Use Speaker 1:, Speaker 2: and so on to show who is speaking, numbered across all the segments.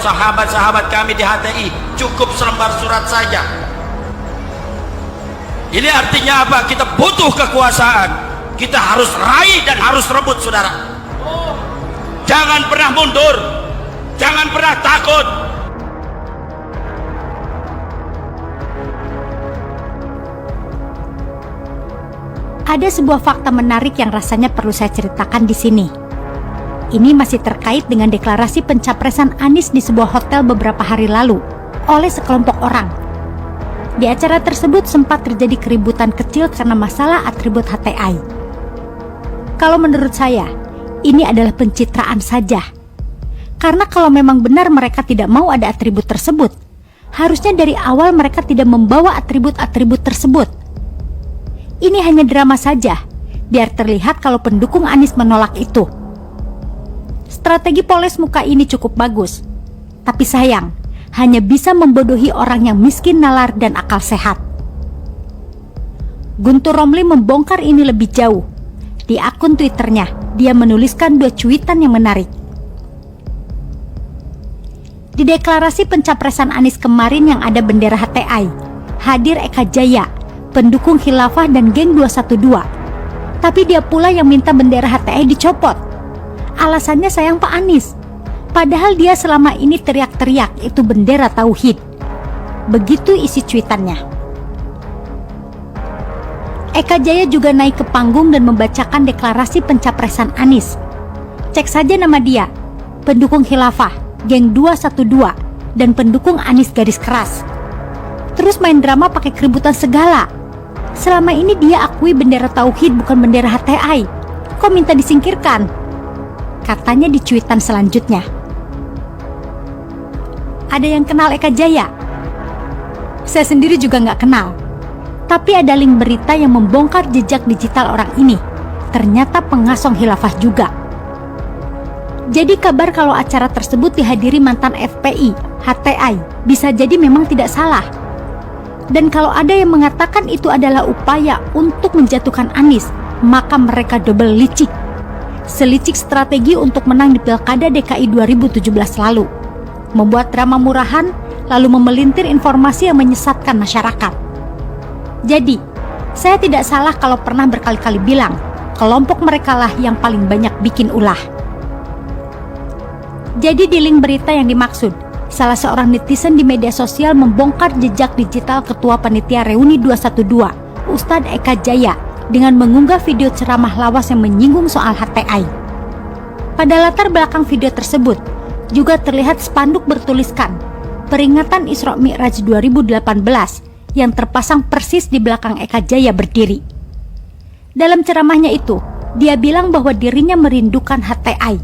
Speaker 1: sahabat-sahabat kami di HTI, cukup selembar surat saja. Ini artinya apa? Kita butuh kekuasaan, kita harus raih dan harus rebut, saudara. Jangan pernah mundur, jangan pernah takut.
Speaker 2: Ada sebuah fakta menarik yang rasanya perlu saya ceritakan di sini. Ini masih terkait dengan deklarasi pencapresan Anies di sebuah hotel beberapa hari lalu oleh sekelompok orang. Di acara tersebut sempat terjadi keributan kecil karena masalah atribut HTI. Kalau menurut saya, ini adalah pencitraan saja. Karena kalau memang benar mereka tidak mau ada atribut tersebut, harusnya dari awal mereka tidak membawa atribut-atribut tersebut. Ini hanya drama saja, biar terlihat kalau pendukung Anies menolak itu. Strategi poles muka ini cukup bagus, tapi sayang, hanya bisa membodohi orang yang miskin nalar dan akal sehat. Guntur Romli membongkar ini lebih jauh. Di akun Twitternya, dia menuliskan 2 cuitan yang menarik. Di deklarasi pencapresan Anies kemarin yang ada bendera HTI, hadir Eka Jaya, pendukung khilafah dan geng 212. Tapi dia pula yang minta bendera HTI dicopot. Alasannya sayang Pak Anies. Padahal dia selama ini teriak-teriak itu bendera tauhid. Begitu isi cuitannya. Eka Jaya juga naik ke panggung dan membacakan deklarasi pencapresan Anies. Cek saja nama dia, pendukung khilafah, geng 212, dan pendukung Anies garis keras. Terus main drama pakai keributan segala. Selama ini dia akui bendera tauhid bukan bendera HTI. Kok minta disingkirkan? Katanya di cuitan selanjutnya. Ada yang kenal Eka Jaya? Saya sendiri juga nggak kenal. Tapi ada link berita yang membongkar jejak digital orang ini. Ternyata pengasong khilafah juga. Jadi kabar kalau acara tersebut dihadiri mantan FPI, HTI, bisa jadi memang tidak salah. Dan kalau ada yang mengatakan itu adalah upaya untuk menjatuhkan Anies, maka mereka double licik. Selicik strategi untuk menang di Pilkada DKI 2017 lalu. Membuat drama murahan, lalu memelintir informasi yang menyesatkan masyarakat. Jadi, saya tidak salah kalau pernah berkali-kali bilang, kelompok merekalah yang paling banyak bikin ulah. Jadi di link berita yang dimaksud, salah seorang netizen di media sosial membongkar jejak digital Ketua Panitia Reuni 212, Ustadz Eka Jaya, dengan mengunggah video ceramah lawas yang menyinggung soal HTI. Pada latar belakang video tersebut, juga terlihat spanduk bertuliskan, Peringatan Isra Mi'raj 2018, yang terpasang persis di belakang Eka Jaya berdiri. Dalam ceramahnya itu, dia bilang bahwa dirinya merindukan HTI.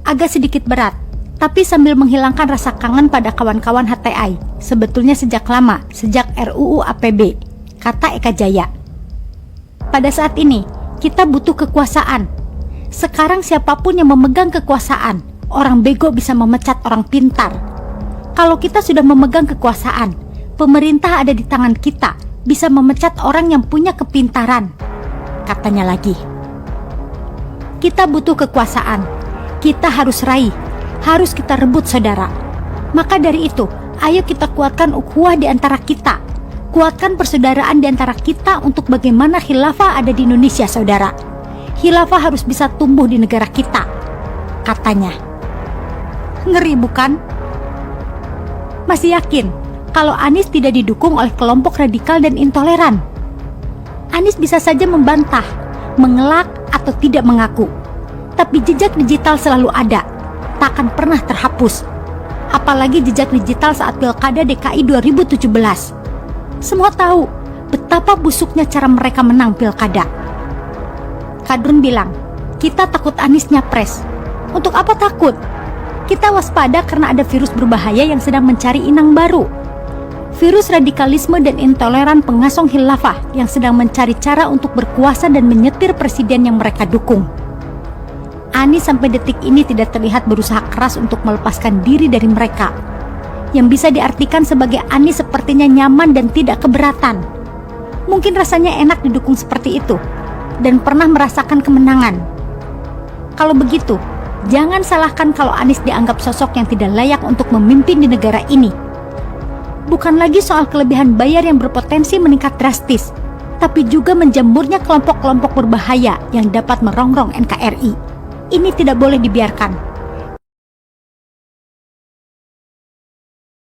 Speaker 2: Agak sedikit berat, tapi sambil menghilangkan rasa kangen pada kawan-kawan HTI, sebetulnya sejak lama, sejak RUU APB, kata Eka Jaya. Pada saat ini, kita butuh kekuasaan. Sekarang siapapun yang memegang kekuasaan, orang bego bisa memecat orang pintar. Kalau kita sudah memegang kekuasaan, pemerintah ada di tangan kita, bisa memecat orang yang punya kepintaran, katanya lagi. Kita butuh kekuasaan, kita harus raih, harus kita rebut saudara. Maka dari itu, ayo kita kuatkan ukhuwah di antara kita. Kuatkan persaudaraan di antara kita untuk bagaimana khilafah ada di Indonesia, saudara. Khilafah harus bisa tumbuh di negara kita, katanya. Ngeri bukan? Masih yakin kalau Anies tidak didukung oleh kelompok radikal dan intoleran? Anies bisa saja membantah, mengelak, atau tidak mengaku. Tapi jejak digital selalu ada, tak akan pernah terhapus. Apalagi jejak digital saat Pilkada DKI 2017. Semua tahu betapa busuknya cara mereka menang pilkada. Kadrun bilang, kita takut Anies nyapres. Untuk apa takut? Kita waspada karena ada virus berbahaya yang sedang mencari inang baru. Virus radikalisme dan intoleran pengasong khilafah yang sedang mencari cara untuk berkuasa dan menyetir presiden yang mereka dukung. Anies sampai detik ini tidak terlihat berusaha keras untuk melepaskan diri dari mereka. Yang bisa diartikan sebagai Anies sepertinya nyaman dan tidak keberatan. Mungkin rasanya enak didukung seperti itu dan pernah merasakan kemenangan. Kalau begitu, Jangan salahkan kalau Anies dianggap sosok yang tidak layak untuk memimpin di negara ini. Bukan lagi soal kelebihan bayar yang berpotensi meningkat drastis, tapi juga menjamurnya kelompok-kelompok berbahaya yang dapat merongrong NKRI. Ini tidak boleh dibiarkan.